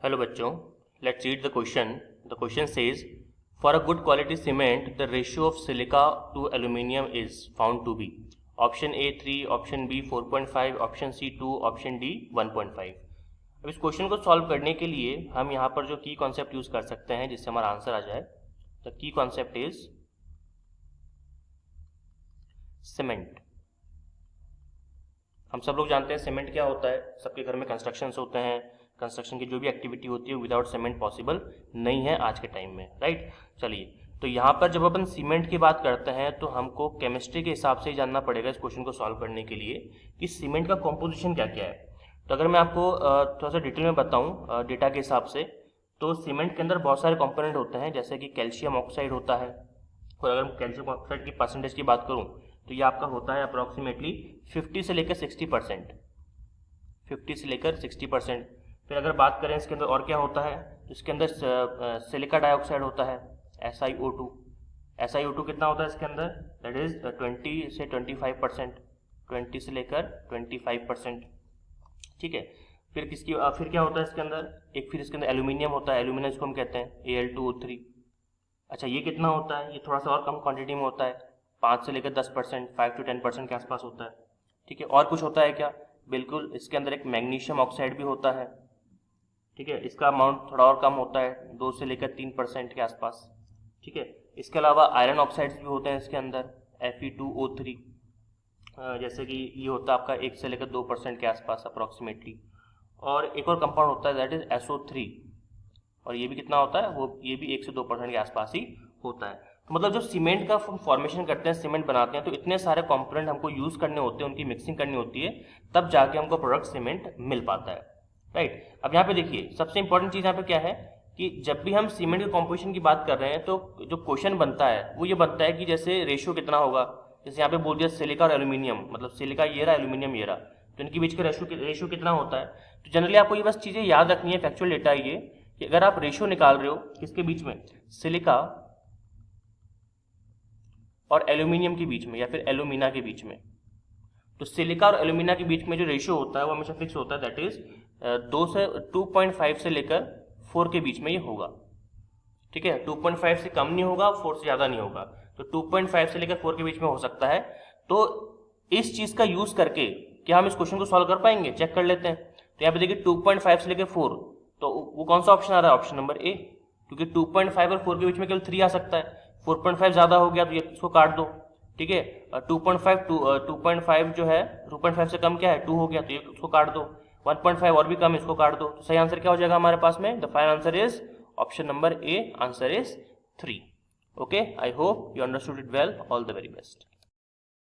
Hello बच्चों, let's read the question. The question says for a good quality cement the ratio of silica to aluminium is found to be. Option A 3, option B 4.5, option C 2, option D 1.5. अब इस question को solve करने के लिए हम यहाँ पर जो की कॉन्सेप्ट यूज कर सकते हैं जिससे हमारा आंसर आ जाए. The key concept is cement. हम सब लोग जानते हैं सीमेंट क्या होता है. सबके घर में कंस्ट्रक्शन होते हैं. कंस्ट्रक्शन की जो भी एक्टिविटी होती है विदाउट सीमेंट पॉसिबल नहीं है आज के टाइम में, राइट. चलिए, तो यहाँ पर जब अपन सीमेंट की बात करते हैं तो हमको केमिस्ट्री के हिसाब से ही जानना पड़ेगा इस क्वेश्चन को सॉल्व करने के लिए कि सीमेंट का कॉम्पोजिशन क्या क्या है. तो अगर मैं आपको थोड़ा सा डिटेल में बताऊँ डेटा के हिसाब से, तो सीमेंट के अंदर बहुत सारे कॉम्पोनेंट होते हैं जैसे कि कैल्शियम ऑक्साइड होता है. और अगर मैं कैल्शियम ऑक्साइड की परसेंटेज की बात करूँ तो ये आपका होता है अप्रॉक्सीमेटली 50 से लेकर 60%. 50 से लेकर 60%. फिर अगर बात करें इसके अंदर और क्या होता है तो इसके अंदर सिलिका डाइऑक्साइड होता है, SiO2. SiO2 कितना होता है इसके अंदर, दैट इज 20 से 25%. 20 से लेकर 25%. ठीक है. फिर क्या होता है इसके अंदर, फिर इसके अंदर एल्यूमिनियम होता है. एल्यूमिनियम इसको हम कहते हैं Al2O3. अच्छा, ये कितना होता है, ये थोड़ा सा और कम क्वांटिटी में होता है, 5 से लेकर 10%, 5 to 10% के आसपास होता है. ठीक है. और कुछ होता है क्या, बिल्कुल इसके अंदर एक मैग्नीशियम ऑक्साइड भी होता है. ठीक है. इसका अमाउंट थोड़ा और कम होता है, 2 से लेकर 3% के आसपास. ठीक है. इसके अलावा आयरन ऑक्साइड्स भी होते हैं इसके अंदर, Fe2O3. जैसे कि ये होता है आपका 1 से लेकर 2% के आसपास अप्रॉक्सीमेटली. और एक और कंपाउंड होता है दैट इज SO3. और ये भी कितना होता है, वो ये भी 1 से 2% के आसपास ही होता है. तो मतलब जब सीमेंट का फॉर्मेशन करते हैं, सीमेंट बनाते हैं, तो इतने सारे कंपोनेंट हमको यूज करने होते हैं, उनकी मिक्सिंग करनी होती है, तब जाके हमको प्रोडक्ट सीमेंट मिल पाता है, राइट. अब यहाँ पे देखिए, सबसे इंपॉर्टेंट चीज यहाँ पे क्या है कि जब भी हम सीमेंट के कॉम्पोजिशन की बात कर रहे हैं तो जो क्वेश्चन बनता है वो ये बनता है कि जैसे रेशियो कितना होगा. जैसे यहाँ पे बोल दिया सिलिका और एल्यूमिनियम, मतलब सिलिका ये रहा, एल्यूमिनियम ये रहा, तो इनके बीच का रेशियो कितना होता है. तो जनरली आपको ये बस चीजें याद रखनी है. फैक्चुअल डेटा ये कि अगर आप रेशियो निकाल रहे हो किसके बीच में, सिलिका और एल्यूमिनियम के बीच में या फिर एल्यूमिना के बीच में, तो सिलिका और एल्यूमिना के बीच में जो रेशियो होता है वो हमेशा फिक्स होता है. दैट इज 2.5 से लेकर 4 के बीच में ये होगा. ठीक है. 2.5 से कम नहीं होगा, 4 से ज्यादा नहीं होगा. तो 2.5 से लेकर 4 के बीच में हो सकता है. तो इस चीज का यूज करके क्या हम इस क्वेश्चन को सॉल्व कर पाएंगे, चेक कर लेते हैं. तो यहाँ पे देखिए 2.5 से लेकर 4, तो वो कौन सा ऑप्शन आ रहा है, ऑप्शन नंबर ए. क्योंकि 2.5 और 4 के बीच में केवल 3 आ सकता है. 4.5 ज्यादा हो गया तो ये इसको काट दो. ठीक है. 2.5 जो है, 2.5 से कम क्या है, 2 हो गया तो ये उसको काट दो. 1.5 और भी कम, इसको काट दो. तो सही आंसर क्या हो जाएगा हमारे पास में, the final answer is option number A. Answer is 3. Okay, I hope you understood it well. All the very best.